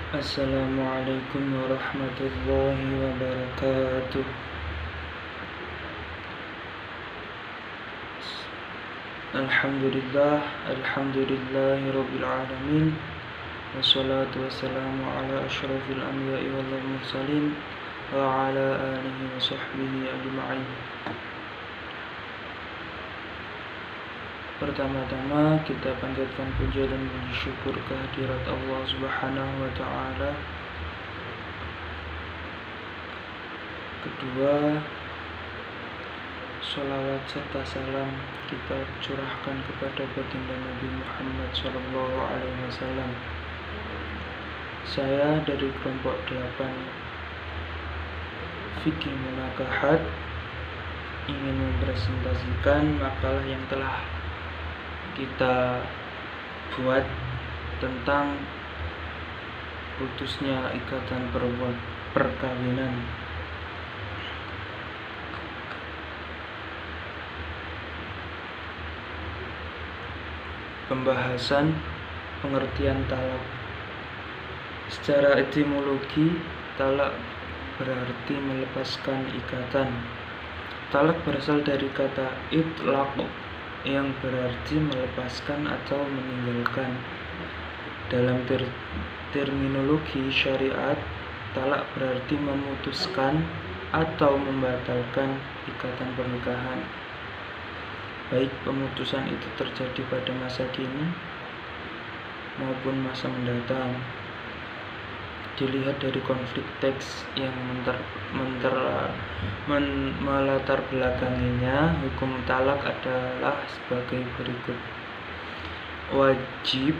Assalamualaikum warahmatullahi wabarakatuh. Alhamdulillahirabbil alamin. Wassalatu wassalamu ala asyrafil anbiya'i wal mursalin wa ala alihi wa sahbihi ajma'in. Pertama-tama kita panjatkan puja dan puji syukur kehadirat Allah Subhanahu wa taala. Kedua, sholawat serta salam kita curahkan kepada baginda Nabi Muhammad SAW. Saya dari kelompok 8 Fikih Munakahat ingin mempresentasikan makalah yang telah kita buat tentang putusnya ikatan perkawinan. Pembahasan pengertian talak. Secara etimologi, talak berarti melepaskan ikatan. Talak berasal dari kata itlaq yang berarti melepaskan atau meninggalkan. Dalam terminologi syariat, talak berarti memutuskan atau membatalkan ikatan pernikahan. Baik pemutusan itu terjadi pada masa kini maupun masa mendatang. Dilihat dari konflik teks yang melatar belakanginya, hukum talak adalah sebagai berikut. Wajib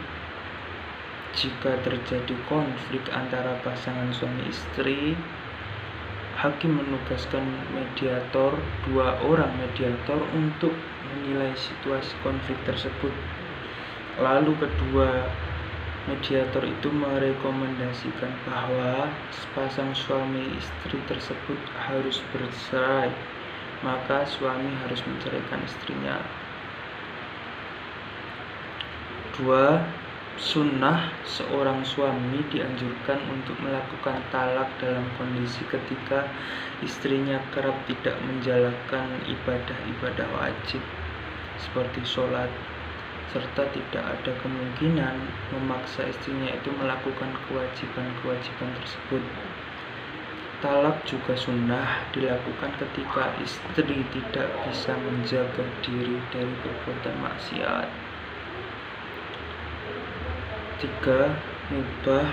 jika terjadi konflik antara pasangan suami istri, hakim menugaskan mediator, 2 orang mediator untuk menilai situasi konflik tersebut. Lalu kedua mediator itu merekomendasikan bahwa sepasang suami istri tersebut harus bercerai, maka suami harus menceraikan istrinya. 2. Sunnah, seorang suami dianjurkan untuk melakukan talak dalam kondisi ketika istrinya kerap tidak menjalankan ibadah-ibadah wajib seperti sholat, serta tidak ada kemungkinan memaksa istrinya itu melakukan kewajiban-kewajiban tersebut. Talak juga sunnah dilakukan ketika istri tidak bisa menjaga diri dari perbuatan maksiat. 3. Mubah,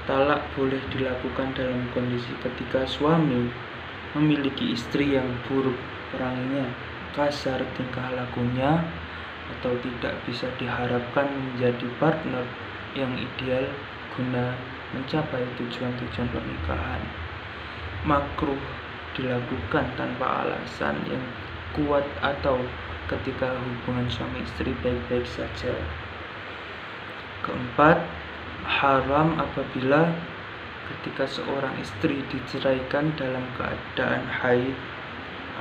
talak boleh dilakukan dalam kondisi ketika suami memiliki istri yang buruk peranginya, kasar tingkah lakunya, atau tidak bisa diharapkan menjadi partner yang ideal guna mencapai tujuan-tujuan pernikahan. Makruh dilakukan tanpa alasan yang kuat atau ketika hubungan suami istri baik-baik saja. 4. Haram apabila ketika seorang istri diceraikan dalam keadaan haid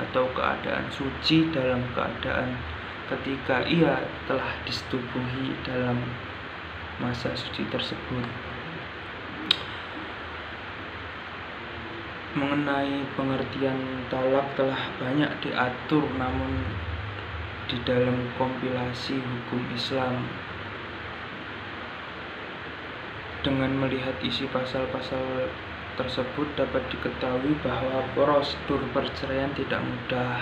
atau keadaan suci dalam keadaan ketika ia telah disetubuhi dalam masa suci tersebut. Mengenai pengertian talak telah banyak diatur, namun di dalam kompilasi hukum Islam, dengan melihat isi pasal-pasal tersebut dapat diketahui bahwa prosedur perceraian tidak mudah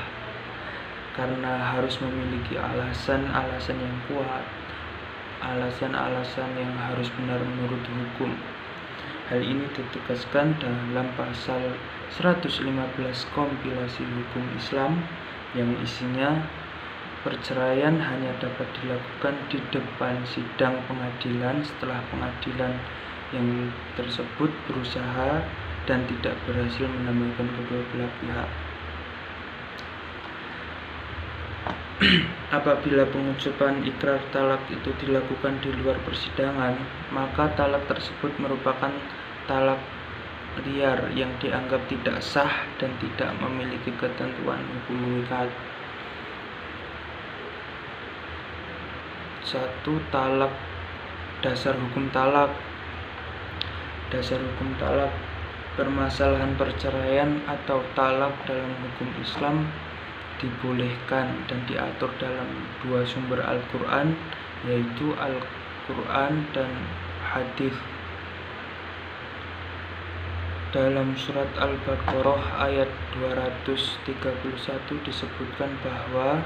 karena harus memiliki alasan-alasan yang kuat, alasan-alasan yang harus benar menurut hukum. Hal ini ditegaskan dalam pasal 115 kompilasi hukum Islam yang isinya perceraian hanya dapat dilakukan di depan sidang pengadilan setelah pengadilan yang tersebut berusaha dan tidak berhasil mendamaikan kedua belah pihak. Apabila pengucapan ikrar talak itu dilakukan di luar persidangan, maka talak tersebut merupakan talak liar yang dianggap tidak sah dan tidak memiliki ketentuan hukum mengikat. 1. Talak. Dasar hukum talak. Dasar hukum talak. Permasalahan perceraian atau talak dalam hukum Islam dibolehkan dan diatur dalam dua sumber Al-Quran, yaitu Al-Quran dan hadis. Dalam surat Al-Baqarah ayat 231 disebutkan bahwa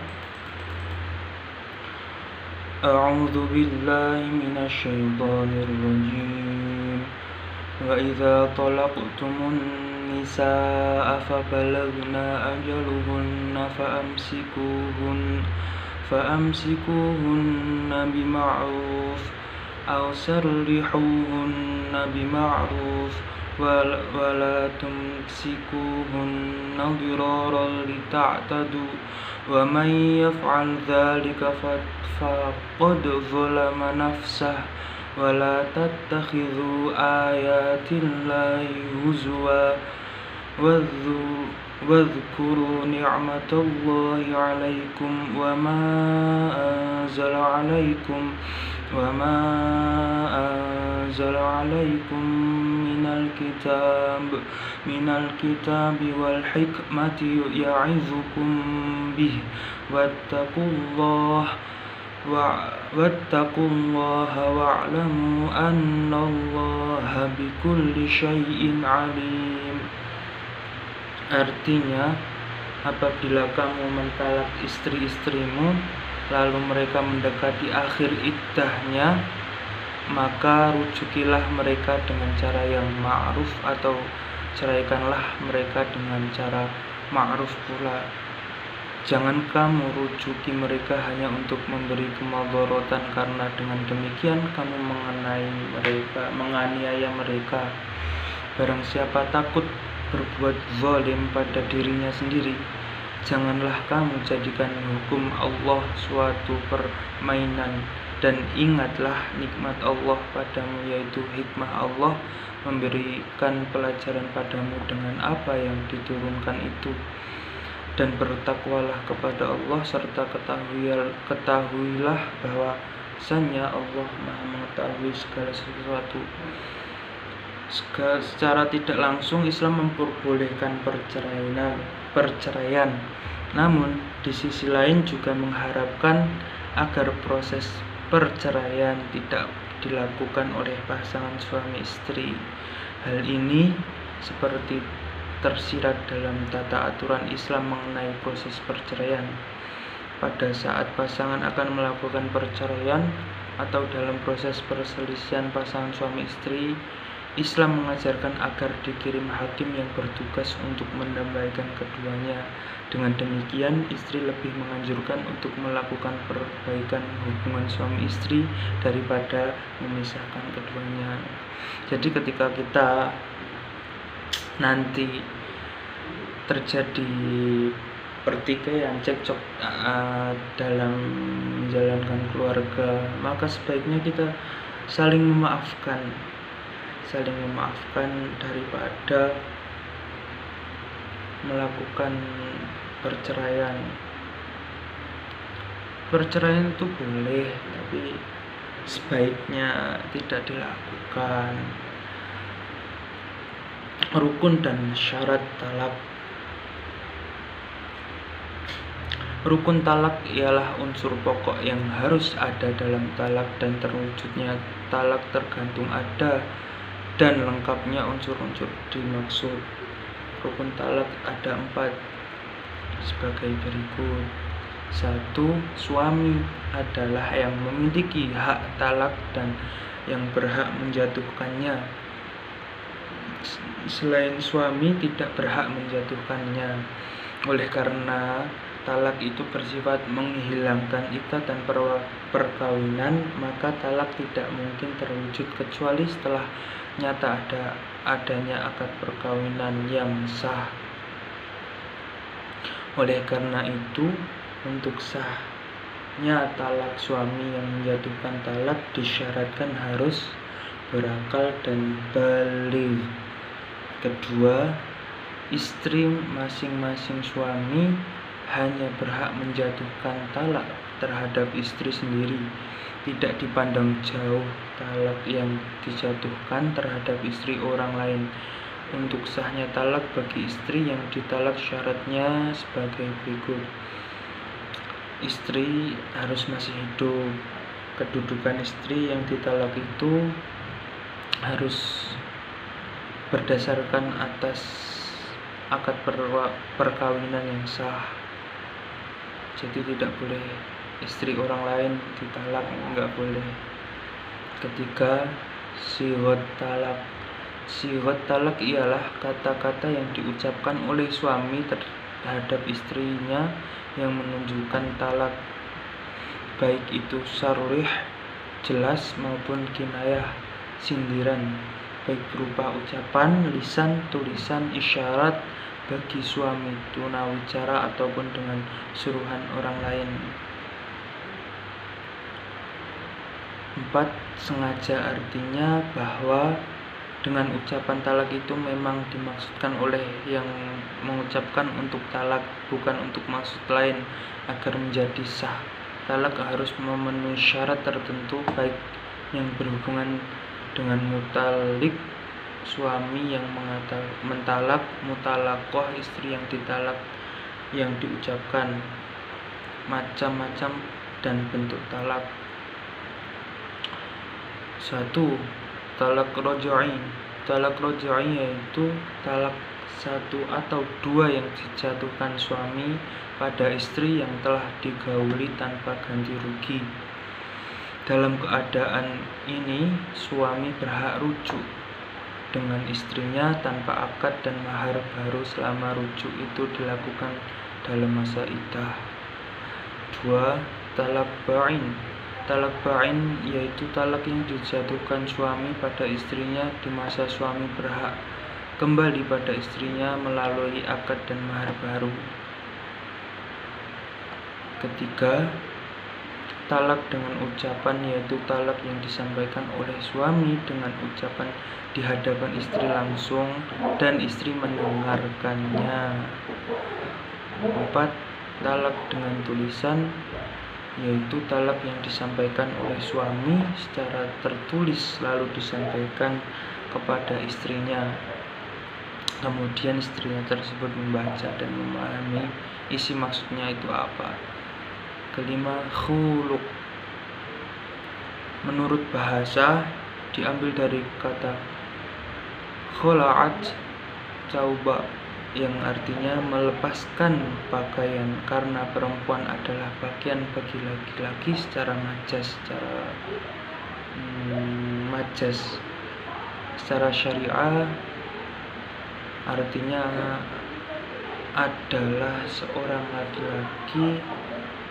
A'udzu billahi minasyaitonir rajim. Wa idza talaqtumun nisaa fabalagna ajaluhunna fa'amsikuhunna bima'ruf aw sarrihuhunna bima'ruf wala tumsikuhunna diraran lita'tadu wa man yaf'al dzalika faqad zalama nafsah wala tattakhidhu ayatillahi huzwa wadhkuru ni'matallahi 'alaikum wa ma anzala 'alaikum minal kitabi wal hikmati ya'izukum bih wattaqullaha wa'lamu annallaha bikulli syai'in alim. Artinya, apabila kamu mentalak istri-istrimu lalu mereka mendekati akhir iddahnya, maka rujukilah mereka dengan cara yang ma'ruf atau ceraikanlah mereka dengan cara ma'ruf pula. Jangan kamu rujuki mereka hanya untuk memberi kemadharatan, karena dengan demikian kamu menganiaya mereka. Barang siapa takut berbuat zalim pada dirinya sendiri, janganlah kamu jadikan hukum Allah suatu permainan. Dan ingatlah nikmat Allah padamu, yaitu hikmah Allah memberikan pelajaran padamu dengan apa yang diturunkan itu. Dan bertakwalah kepada Allah, serta ketahuilah bahwasanya Allah Maha mengetahui segala sesuatu. Secara tidak langsung Islam memperbolehkan perceraian, namun di sisi lain juga mengharapkan agar proses perceraian tidak dilakukan oleh pasangan suami istri. Hal ini seperti tersirat dalam tata aturan Islam mengenai proses perceraian. Pada saat pasangan akan melakukan perceraian atau dalam proses perselisihan pasangan suami istri, Islam mengajarkan agar dikirim hakim yang bertugas untuk mendamaikan keduanya. Dengan demikian, istri lebih menganjurkan untuk melakukan perbaikan hubungan suami istri daripada memisahkan keduanya. Jadi ketika kita nanti terjadi pertikaian, cekcok dalam menjalankan keluarga, maka sebaiknya kita saling memaafkan daripada melakukan perceraian. Perceraian itu boleh, tapi sebaiknya tidak dilakukan. Rukun dan syarat talak. Rukun talak ialah unsur pokok yang harus ada dalam talak, dan terwujudnya talak tergantung ada dan lengkapnya unsur-unsur dimaksud. Rukun talak ada 4 sebagai berikut. 1. Suami adalah yang memiliki hak talak dan yang berhak menjatuhkannya. Selain suami tidak berhak menjatuhkannya. Oleh karena talak itu bersifat menghilangkan ikatan perkawinan, maka talak tidak mungkin terwujud kecuali setelah nyata adanya akad perkawinan yang sah. Oleh karena itu, untuk sahnya talak, suami yang menjatuhkan talak disyaratkan harus berakal dan baligh. Kedua, istri masing-masing suami hanya berhak menjatuhkan talak terhadap istri sendiri, tidak dipandang jauh talak yang dijatuhkan terhadap istri orang lain. Untuk sahnya talak bagi istri yang ditalak syaratnya sebagai berikut. Istri harus masih hidup. Kedudukan istri yang ditalak itu harus berdasarkan atas akad perkawinan yang sah. Jadi tidak boleh istri orang lain ditalak, enggak boleh. Ketiga, sighot talak. Sighot talak ialah kata-kata yang diucapkan oleh suami terhadap istrinya yang menunjukkan talak, baik itu sarih, jelas, maupun kinayah, sindiran, baik berupa ucapan, lisan, tulisan, isyarat bagi suami, tunawicara, ataupun dengan suruhan orang lain. 4. Sengaja, artinya bahwa dengan ucapan talak itu memang dimaksudkan oleh yang mengucapkan untuk talak, bukan untuk maksud lain. Agar menjadi sah, talak harus memenuhi syarat tertentu, baik yang berhubungan dengan mutalik, suami yang mentalak, mutalakoh, istri yang ditalak, yang diucapkan, macam-macam dan bentuk talak. 1. Talak roj'i. Talak roj'i yaitu talak 1 atau 2 yang dijatuhkan suami pada istri yang telah digauli tanpa ganti rugi. Dalam keadaan ini, suami berhak rujuk dengan istrinya tanpa akad dan mahar baru selama rujuk itu dilakukan dalam masa iddah. 2. Talak ba'in. Talak ba'in yaitu talak yang dijatuhkan suami pada istrinya di masa suami berhak kembali pada istrinya melalui akad dan mahar baru. Ketiga, talak dengan ucapan yaitu talak yang disampaikan oleh suami dengan ucapan di hadapan istri langsung dan istri mendengarkannya. 4. Talak dengan tulisan yaitu talak yang disampaikan oleh suami secara tertulis lalu disampaikan kepada istrinya. Kemudian istrinya tersebut membaca dan memahami isi maksudnya itu apa. 5. Khuluk. Menurut bahasa diambil dari kata khola'at cauba yang artinya melepaskan pakaian, karena perempuan adalah bagian bagi laki-laki secara majas. Secara syariah artinya adalah seorang laki-laki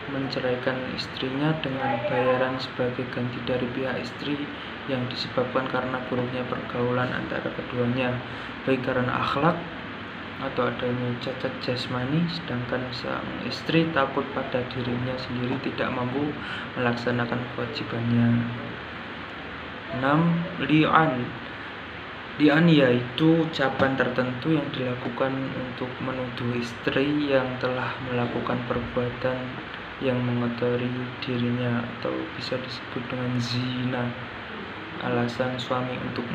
menceraikan istrinya dengan bayaran sebagai ganti dari pihak istri yang disebabkan karena buruknya pergaulan antara keduanya, baik karena akhlak atau adanya cacat jasmani, sedangkan sang istri takut pada dirinya sendiri tidak mampu melaksanakan kewajibannya. 6. Li'an. Li'an yaitu ucapan tertentu yang dilakukan untuk menuduh istri yang telah melakukan perbuatan yang mengotori dirinya atau bisa disebut dengan zina. Alasan suami untuk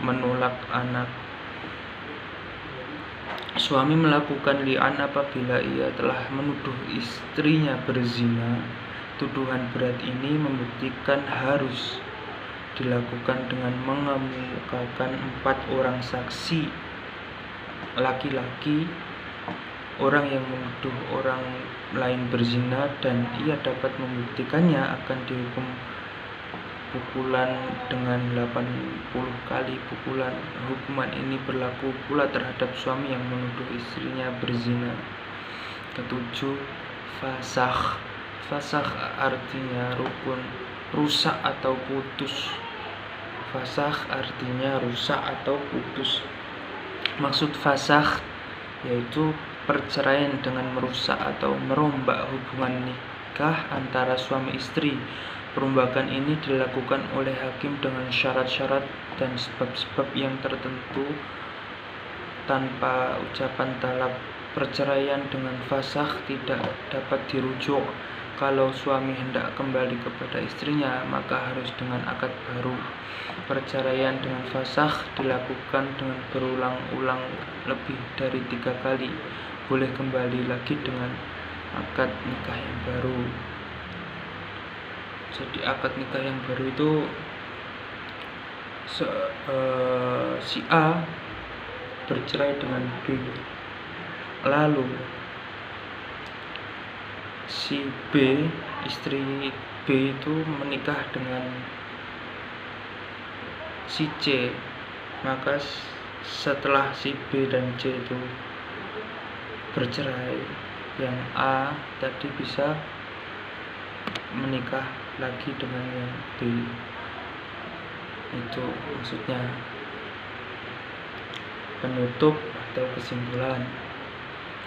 menolak anak. Suami melakukan li'an apabila ia telah menuduh istrinya berzina. Tuduhan berat ini membuktikan harus dilakukan dengan mengemukakan 4 orang saksi laki-laki, orang yang menuduh orang lain berzina dan ia dapat membuktikannya akan dihukum pukulan dengan 80 kali pukulan. Hukuman ini berlaku pula terhadap suami yang menuduh istrinya berzina. 7. Fasakh. Fasakh artinya rukun, rusak atau putus. Fasakh artinya rusak atau putus. Maksud fasakh yaitu perceraian dengan merusak atau merombak hubungan nikah antara suami istri. Perombakan ini dilakukan oleh hakim dengan syarat-syarat dan sebab-sebab yang tertentu tanpa ucapan talak. Perceraian dengan fasakh tidak dapat dirujuk Kalau suami hendak kembali kepada istrinya, maka harus dengan akad baru. Perceraian dengan fasakh dilakukan dengan berulang-ulang lebih dari 3 kali. Boleh kembali lagi dengan akad nikah yang baru. Jadi akad nikah yang baru itu si A bercerai dengan B, lalu si B, istri B itu menikah dengan si C, maka setelah si B dan C itu bercerai, yang A tadi bisa menikah lagi dengan yang B. Itu maksudnya. Penutup atau kesimpulan,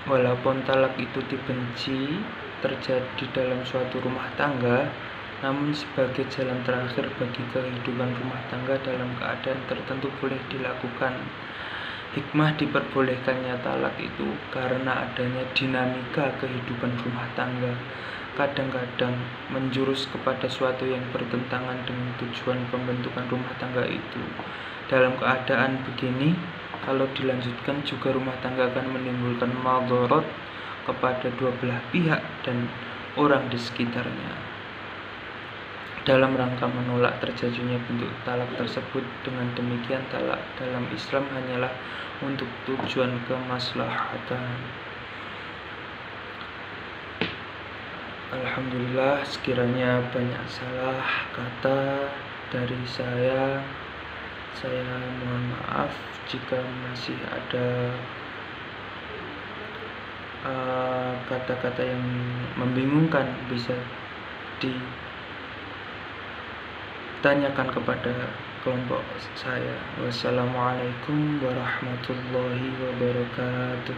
walaupun talak itu dibenci terjadi dalam suatu rumah tangga, namun sebagai jalan terakhir bagi kehidupan rumah tangga dalam keadaan tertentu boleh dilakukan. Hikmah diperbolehkannya talak itu karena adanya dinamika kehidupan rumah tangga. Kadang-kadang menjurus kepada suatu yang bertentangan dengan tujuan pembentukan rumah tangga itu. Dalam keadaan begini, kalau dilanjutkan juga rumah tangga akan menimbulkan madharat kepada dua belah pihak dan orang di sekitarnya. Dalam rangka menolak terjadinya bentuk talak tersebut, dengan demikian talak dalam Islam hanyalah untuk tujuan kemaslahatan. Alhamdulillah, sekiranya banyak salah kata dari saya mohon maaf. Jika masih ada kata-kata yang membingungkan, bisa ditanyakan kepada kelompok saya. Wassalamualaikum warahmatullahi wabarakatuh.